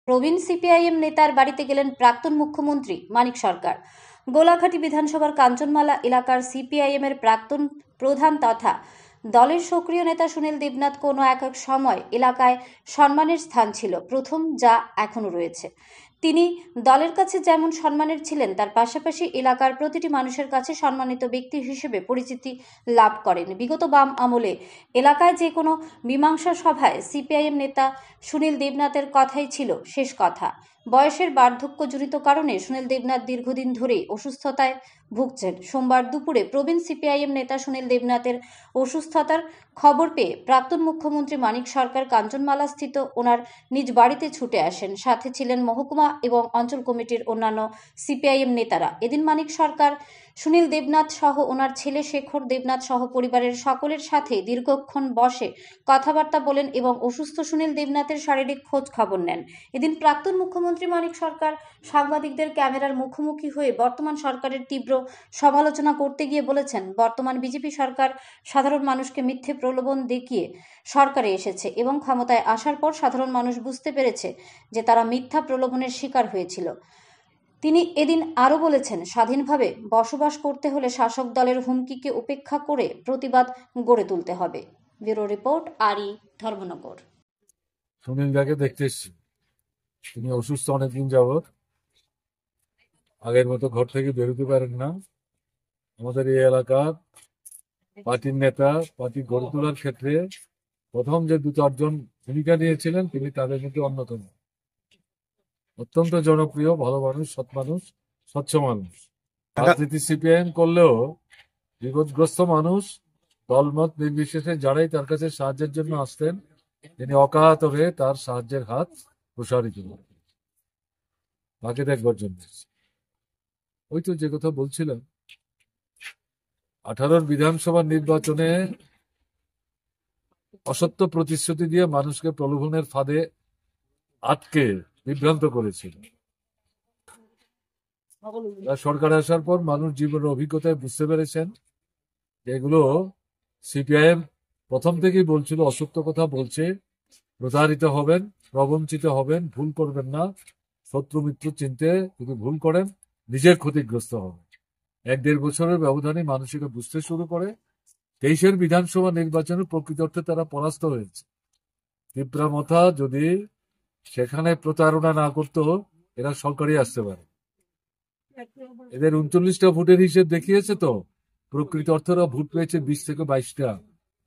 প্রবীণ CPIM নেতার বাড়িতে গেলেন প্রাক্তন মুখ্যমন্ত্রী মানিক সরকার। গোলাঘাটি বিধানসভার কাঞ্চনমালা এলাকার সিপিআইএমের প্রাক্তন প্রধান তথা দলের সক্রিয় নেতা সুনীল দেবনাথ কোনো এক সময় এলাকায় সম্মানের স্থান ছিল, প্রথম যা এখনো রয়েছে। তিনি দলের কাছে যেমন সম্মানের ছিলেন, তার পাশাপাশি এলাকার প্রতিটি মানুষের কাছে সম্মানিত ব্যক্তি হিসেবে পরিচিতি লাভ করেন। বিগত বাম আমলে এলাকায় যে কোনো মীমাংসা সভায় সিপিআইএম নেতা সুনীল দেবনাথের কথাই ছিল শেষ কথা। বয়সের বার্ধক্যজনিত কারণে সুনীল দেবনাথ দীর্ঘদিন ধরেই অসুস্থতায় ভুগছেন। সোমবার দুপুরে প্রবীণ সিপিআইএম নেতা সুনীল দেবনাথের অসুস্থতার খবর পেয়ে প্রাক্তন মুখ্যমন্ত্রী মানিক সরকার কাঞ্চনমালা স্থিত ওনার নিজ বাড়িতে ছুটে আসেন। সাথে ছিলেন মহকুমা এবং অঞ্চল কমিটির অন্যান্য সিপিআইএম নেতারা। এদিন মানিক সরকার সুনীল দেবনাথ সহ ওনার ছেলে শেখর দেবনাথ সহ পরিবারের সকলের সাথে দীর্ঘক্ষণ বসে কথাবার্তা বলেন এবং অসুস্থ সুনীল দেবনাথের শারীরিক খোঁজ খবর নেন। এদিন প্রাক্তন মুখ্যমন্ত্রী মানিক সরকার সাংবাদিকদের ক্যামেরার মুখোমুখি হয়ে বর্তমান সরকারের তীব্র সমালোচনা করতে গিয়ে বলেছেন, বর্তমান বিজেপি সরকার সাধারণ মানুষকে মিথ্যে প্রলোভন দেখিয়ে সরকারে এসেছে এবং ক্ষমতায় আসার পর সাধারণ মানুষ বুঝতে পেরেছে যে তারা মিথ্যা প্রলোভনের শিকার হয়েছিল। তিনি এদিন আরও বলেছেন, স্বাধীনভাবে বসবাস করতে হলে শাসক দলের হুমকিকে উপেক্ষা করে প্রতিবাদ গড়ে তুলতে হবে। ব্যুরো রিপোর্ট, আরই, ধর্মনগর। সুনীল দাকে দেখতে এসেছি। তিনি অসুস্থ অনেকদিন যাবৎ, আগের মতো ঘর থেকে বেরোতে পারেন না। আমাদের এই এলাকার পার্টির নেতা, পার্টি গড়ে তোলার ক্ষেত্রে প্রথম যে দু চারজন ভূমিকা নিয়েছিলেন, তিনি তাদের মধ্যে অন্যতম। অত্যন্ত জনপ্রিয়, ভালো মানুষ, সৎ মানুষ, স্বচ্ছ মানুষ। রাজনীতি সিপিআইএম করলেও বিপদগ্রস্ত মানুষ দলমত নির্বিশেষে যারাই তার কাছে সাহায্যের জন্য আসতেন, তিনি অকাতরে হয়ে তার সাহায্যের হাত প্রসারিত করতেন। তাকে দেখবার জন্য ওই তো যে কথা বলছিলাম, 18 বিধানসভা নির্বাচনে অসত্য প্রতিশ্রুতি দিয়ে মানুষকে প্রলোভনের ফাঁদে আটকে বিভ্রান্ত করেছিল। সরকার আসার পর মানুষ জীবনের অভিজ্ঞতায় বুঝতে পেরেছেন এগুলো সিপিআইএম প্রথম থেকেই বলছিল, অসত্য কথা বলছে, প্রতারিত হবেন, প্রবঞ্চিত হবেন, ভুল করবেন না, শত্রু মিত্র চিনতে যদি ভুল করেন নিজের ক্ষতিগ্রস্ত হবেন। 1-1.5 বছরের ব্যবধানে মানুষ এটা বুঝতে শুরু করে। 23-এর বিধানসভা নির্বাচনে প্রকৃত অর্থে তারা পরাস্ত হয়েছে। তীব্রামথা যদি সেখানে প্রতারণা না করতো, এরা সরকারে আসতে পারে। এদের 39টা ভোটের হিসেব দেখিয়েছে তো, প্রকৃত অর্থেরা ভোট পেয়েছে 20 থেকে 22টা।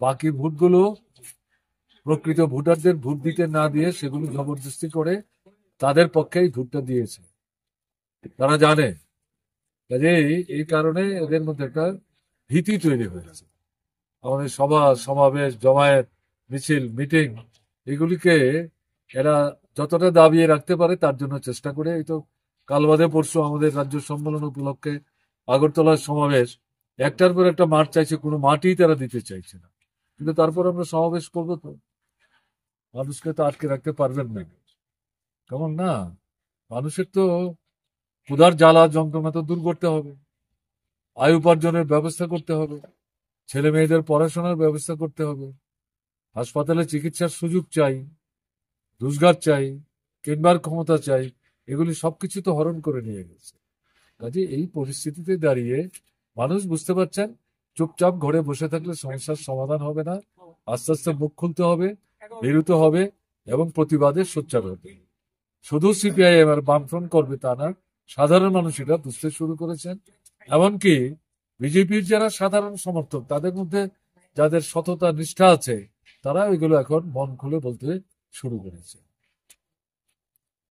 বাকি ভোটগুলো প্রকৃত ভোটারদের ভোট দিতে না দিয়ে সেগুলো জবরদস্তি করে তাদের পক্ষেই ভোটটা দিয়েছে। তারা জানে, কাজেই এই কারণে এদের মধ্যে একটা ভীতি তৈরি হয়েছে। আমাদের সভা সমাবেশ, জমায়েত, মিছিল, মিটিং, এগুলিকে এরা যতটা দাবিয়ে রাখতে পারে তার জন্য চেষ্টা করে। এই তো কাল বাদে পরশু আমাদের রাজ্য সম্মেলন উপলক্ষে আগরতলার সমাবেশ, একটার পর একটা মাঠ চাইছে, কোনো মাঠই তারা দিতে চাইছে না। কিন্তু তারপর আমরা সমাবেশ করবো, তো মানুষকে তো আটকে রাখতে পারবেন না। কেমন না, মানুষের তো ক্ষুধার জ্বালা যন্ত্রণা তো দূর করতে হবে, আয় উপার্জনের ব্যবস্থা করতে হবে, ছেলে মেয়েদের পড়াশোনার ব্যবস্থা করতে হবে, হাসপাতালে চিকিৎসার সুযোগ চাই, রোজগার চাই, কেনবার ক্ষমতা চাই। এগুলি সবকিছু তো হরণ করে নিয়ে গেছে। কাজে এই পরিস্থিতিতে দাঁড়িয়ে মানুষ বুঝতে পারছেন, চুপচাপ ঘরে বসে থাকলে সমস্যার সমাধান হবে না। আস্তে আস্তে মুখ খুলতে হবে, বেরোতে হবে এবং প্রতিবাদে সোচ্চার হবে। শুধু সিপিআইএম আর বামফ্রন্ট করবে তা না, সাধারণ মানুষ এটা বুঝতে শুরু করেছেন। এমনকি বিজেপির যারা সাধারণ সমর্থক, তাদের মধ্যে যাদের সততা নিষ্ঠা আছে, তারা এগুলো এখন মন খুলে বলতে শুরু করেছে।